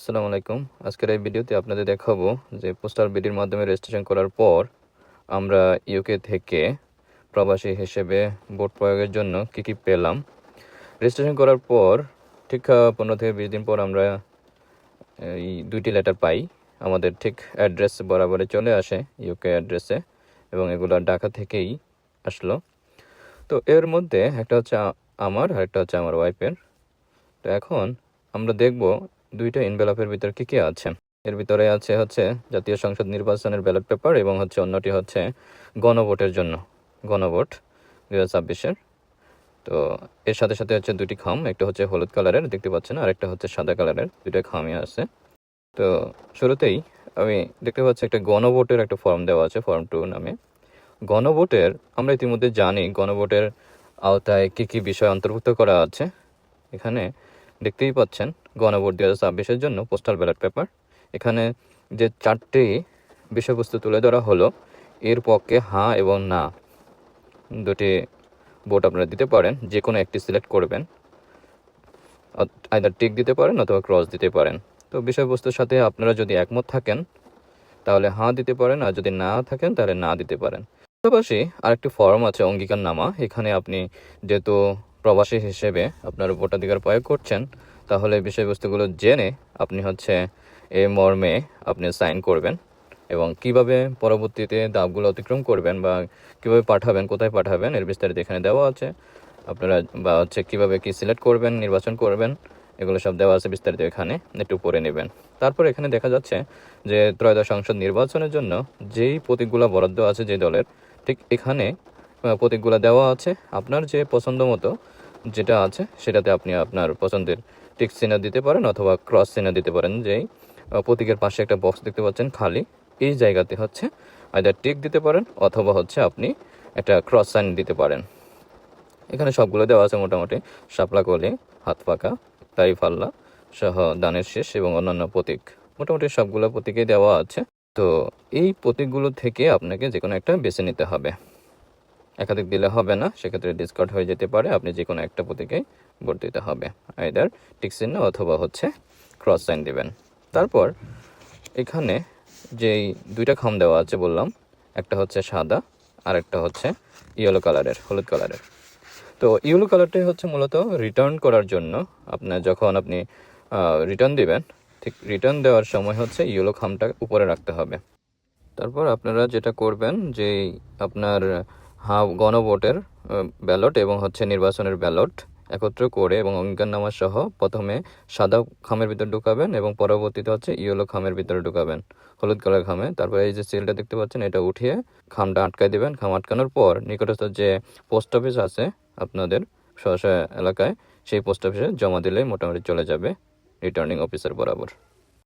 আসসালামু আলাইকুম। আজকের এই ভিডিওতে আপনাদের দেখাবো যে পোস্টাল বিডির মাধ্যমে রেজিস্ট্রেশন করার পর আমরা ইউকে থেকে প্রবাসী হিসেবে ভোট প্রয়োগের জন্য কি পেলাম। রেজিস্ট্রেশন করার পর ঠিক 15 থেকে 20 দিন পর আমরা এই দুইটি লেটার পাই। আমাদের ঠিক অ্যাড্রেস বরাবরে চলে আসে ইউকে অ্যাড্রেসে, এবং এগুলো ঢাকা থেকেই আসলো। তো এর মধ্যে একটা হচ্ছে আমার আর একটা হচ্ছে আমার ওয়াইফের। তো এখন আমরা দেখব দুইটা এনভেলপের ভিতর কি আছে। এর ভিতরে আছে হচ্ছে জাতীয় সংসদ নির্বাচনের ব্যালট পেপার, এবং হচ্ছে অন্যটি হচ্ছে গণভোটের জন্য গণভোট 2026-এর। তো এর সাথে সাথে হচ্ছে দুটি খাম, একটা হচ্ছে হলুদ কালারের দেখতে পাচ্ছেন, আর একটা হচ্ছে সাদা কালারের, দুইটা খামই আছে। তো শুরুতেই আমি দেখতে পাচ্ছি একটা গণভোটের একটা ফর্ম দেওয়া আছে, ফর্ম 2 নামে। গণভোটের আমরা ইতিমধ্যে জানি গণভোটের আওতায় কি বিষয় অন্তর্ভুক্ত করা আছে। এখানে দেখতেই পাচ্ছেন গণভোট 2026-এর জন্য পোস্টাল ব্যালট পেপার। এখানে যে 4টি বিষয়বস্তু তুলে ধরা হলো, এর পক্ষে হ্যাঁ এবং না দুটি ভোট আপনারা দিতে পারেন, যে কোনো একটি সিলেক্ট করবেন, আইদার টিক দিতে পারেন অথবা ক্রস দিতে পারেন। তো বিষয়বস্তুর সাথে আপনারা যদি একমত থাকেন তাহলে হ্যাঁ দিতে পারেন, আর যদি না থাকেন তাহলে না দিতে পারেন। পাশাপাশি আরেকটি ফর্ম আছে অঙ্গীকারনামা। এখানে আপনি যেহেতু প্রবাসী হিসেবে আপনার ভোটাধিকার প্রয়োগ করছেন, তাহলে বিষয়বস্তুগুলো জেনে আপনি হচ্ছে এই মর্মে আপনি সাইন করবেন, এবং কিভাবে পরবর্তীতে ধাপগুলো অতিক্রম করবেন বা কিভাবে পাঠাবেন, কোথায় পাঠাবেন, এর বিস্তারিত এখানে দেওয়া আছে। আপনারা বা হচ্ছে কীভাবে কি সিলেক্ট করবেন, নির্বাচন করবেন, এগুলো সব দেওয়া আছে বিস্তারিত, এখানে একটু পড়ে নেবেন। তারপর এখানে দেখা যাচ্ছে যে ত্রয়োদশ সংসদ নির্বাচনের জন্য যেই প্রতীকগুলো বরাদ্দ আছে যে দলের, ঠিক এখানে প্রতীকগুলো দেওয়া আছে। আপনার যে পছন্দ মতো যেটা আছে সেটাতে আপনি আপনার পছন্দের টিক চিহ্ন দিতে পারেন অথবা ক্রস চিহ্ন দিতে পারেন। যেই প্রতীকের পাশে একটা বক্স দেখতে পাচ্ছেন খালি, এই জায়গাতে হচ্ছে আইদার টিক দিতে পারেন অথবা হচ্ছে আপনি একটা ক্রস সাইন দিতে পারেন। এখানে সবগুলো দেওয়া আছে মোটামুটি, শাপলা কলি, হাত পাকা, দাড়িপাল্লা সহ দানের শেষ এবং অন্যান্য প্রতীক, মোটামুটি সবগুলো প্রতীকেই দেওয়া আছে। তো এই প্রতীকগুলো থেকে আপনাকে যে কোনো একটা বেছে নিতে হবে, একাধিক দিলে হবে না, সেক্ষেত্রে ডিসকার্ড হয়ে যেতে পারে। আপনি যে কোনো একটা প্রতীকেই ভোট দিতে হবে, আইদার টিক চিহ্ন অথবা হচ্ছে ক্রস সাইন দিবেন। তারপর এখানে যেই দুইটা খাম দেওয়া আছে বললাম, একটা হচ্ছে সাদা আর একটা হচ্ছে ইয়েলো কালারের, হলুদ কালারের। তো ইয়েলো কালারটাই হচ্ছে মূলত রিটার্ন করার জন্য। আপনার যখন আপনি রিটার্ন দিবেন, ঠিক রিটার্ন দেওয়ার সময় হচ্ছে ইয়েলো খামটা উপরে রাখতে হবে। তারপর আপনারা যেটা করবেন যে আপনার গণভোটের ব্যালট এবং হচ্ছে নির্বাচনের ব্যালট একত্র করে এবং অঙ্গীকারনামা সহ প্রথমে সাদা খামের ভিতর ঢুকাবেন এবং পরবর্তীতে হচ্ছে ইয়েলো খামের ভিতরে ঢুকাবেন, হলুদ কালার খামে। তারপরে এই যে সিলটা দেখতে পাচ্ছেন, এটা উঠিয়ে খামটা আটকায় দিবেন। খাম আটকানোর পর নিকটস্থ যে পোস্ট অফিস আছে আপনাদের স্ব এলাকায়, সেই পোস্ট অফিসে জমা দিলেই মোটামুটি চলে যাবে রিটার্নিং অফিসার বরাবর।